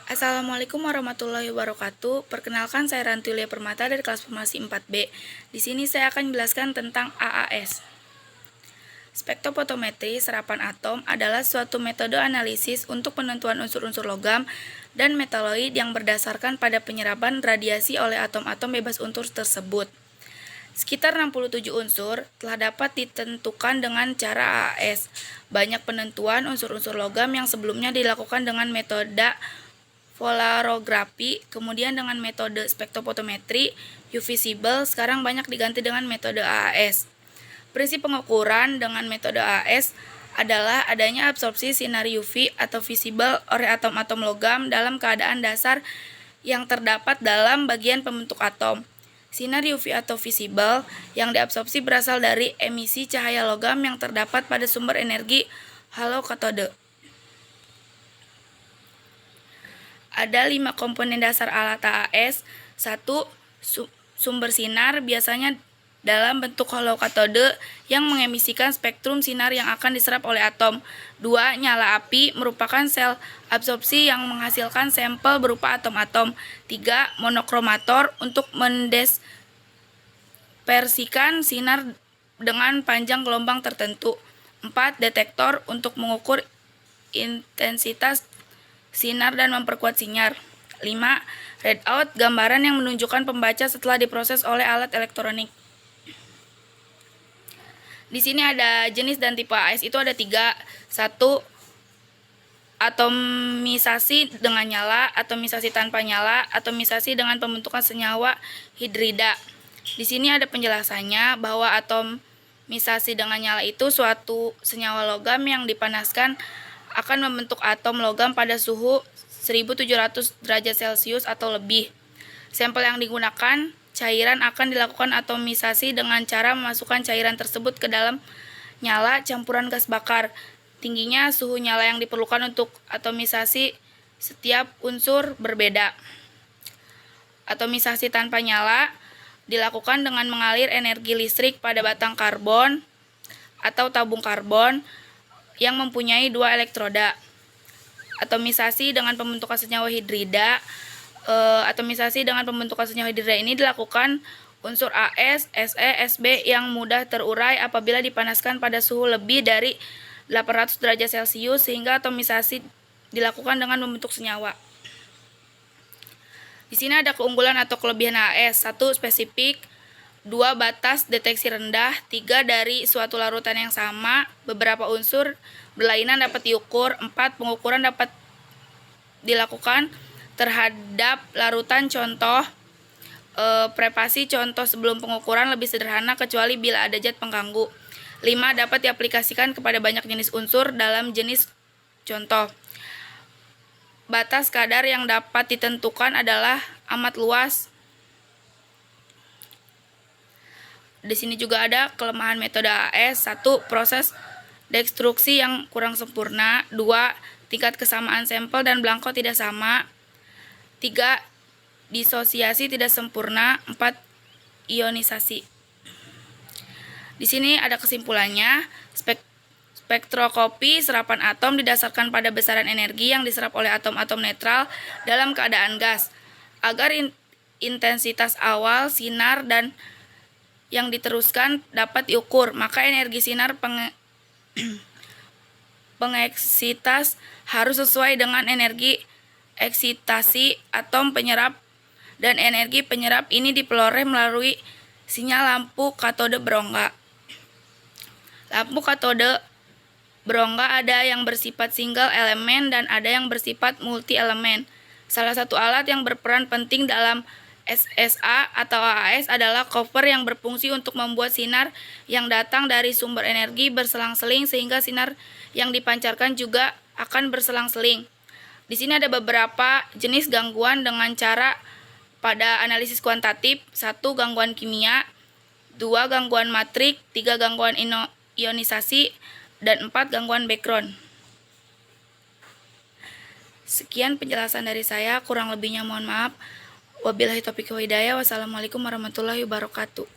Assalamualaikum warahmatullahi wabarakatuh. Perkenalkan, saya Rantulia Permata dari kelas Formasi 4B. Di sini saya akan menjelaskan tentang AAS. Spektrofotometri serapan atom adalah suatu metode analisis untuk penentuan unsur-unsur logam dan metaloid yang berdasarkan pada penyerapan radiasi oleh atom-atom bebas unsur tersebut. Sekitar 67 unsur telah dapat ditentukan dengan cara AAS. Banyak penentuan unsur-unsur logam yang sebelumnya dilakukan dengan metode polarografi, kemudian dengan metode spektrofotometri, UV-visible, sekarang banyak diganti dengan metode AAS. Prinsip pengukuran dengan metode AAS adalah adanya absorpsi sinar UV atau visible oleh atom-atom logam dalam keadaan dasar yang terdapat dalam bagian pembentuk atom. Sinar UV atau visible yang diabsorpsi berasal dari emisi cahaya logam yang terdapat pada sumber energi halokatode. Ada 5 komponen dasar alat AAS. 1. Sumber sinar, biasanya dalam bentuk holokatode yang mengemisikan spektrum sinar yang akan diserap oleh atom. 2. Nyala api, merupakan sel absorpsi yang menghasilkan sampel berupa atom-atom. 3. Monokromator, untuk mendispersikan sinar dengan panjang gelombang tertentu. 4. Detektor, untuk mengukur intensitas sinar dan memperkuat sinyal. 5. Readout, gambaran yang menunjukkan pembaca setelah diproses oleh alat elektronik. Di sini ada jenis dan tipe AAS itu ada 3. 1. Atomisasi dengan nyala, atomisasi tanpa nyala, atomisasi dengan pembentukan senyawa hidrida. Di sini ada penjelasannya bahwa atomisasi dengan nyala itu suatu senyawa logam yang dipanaskan akan membentuk atom logam pada suhu 1700 derajat Celcius atau lebih. Sampel yang digunakan cairan akan dilakukan atomisasi dengan cara memasukkan cairan tersebut ke dalam nyala campuran gas bakar. Tingginya suhu nyala yang diperlukan untuk atomisasi setiap unsur berbeda. Atomisasi tanpa nyala dilakukan dengan mengalir energi listrik pada batang karbon atau tabung karbon yang mempunyai 2 elektroda. Atomisasi dengan pembentukan senyawa hidrida. Atomisasi dengan pembentukan senyawa hidrida ini dilakukan unsur AS, Se, Sb yang mudah terurai apabila dipanaskan pada suhu lebih dari 800 derajat Celcius, sehingga atomisasi dilakukan dengan membentuk senyawa. Di sini ada keunggulan atau kelebihan AAS. 1. Spesifik. 2. Batas deteksi rendah. 3. Dari suatu larutan yang sama, beberapa unsur berlainan dapat diukur. 4. Pengukuran dapat dilakukan terhadap larutan contoh. Preparasi contoh sebelum pengukuran lebih sederhana kecuali bila ada zat pengganggu. 5. Dapat diaplikasikan kepada banyak jenis unsur dalam jenis contoh. Batas kadar yang dapat ditentukan adalah amat luas. Di sini juga ada kelemahan metode AAS. 1. Proses destruksi yang kurang sempurna. 2. Tingkat kesamaan sampel dan belangko tidak sama. 3. Disosiasi tidak sempurna. 4. Ionisasi. Di sini ada kesimpulannya. Spektroskopi serapan atom didasarkan pada besaran energi yang diserap oleh atom-atom netral dalam keadaan gas. Agar intensitas awal sinar dan yang diteruskan dapat diukur, maka energi sinar pengeksitas harus sesuai dengan energi eksitasi atom penyerap, dan energi penyerap ini diperoleh melalui sinyal lampu katode berongga. Lampu katode berongga ada yang bersifat single elemen dan ada yang bersifat multi elemen. Salah satu alat yang berperan penting dalam SSA atau AAS adalah cover yang berfungsi untuk membuat sinar yang datang dari sumber energi berselang-seling, sehingga sinar yang dipancarkan juga akan berselang-seling. Di sini ada beberapa jenis gangguan dengan cara pada analisis kuantitatif. 1. Gangguan kimia. 2. Gangguan matrik. 3. Gangguan ionisasi. Dan 4. Gangguan background. Sekian penjelasan dari saya, kurang lebihnya mohon maaf. Wabillahi taufiq wal hidayah. Wassalamualaikum warahmatullahi wabarakatuh.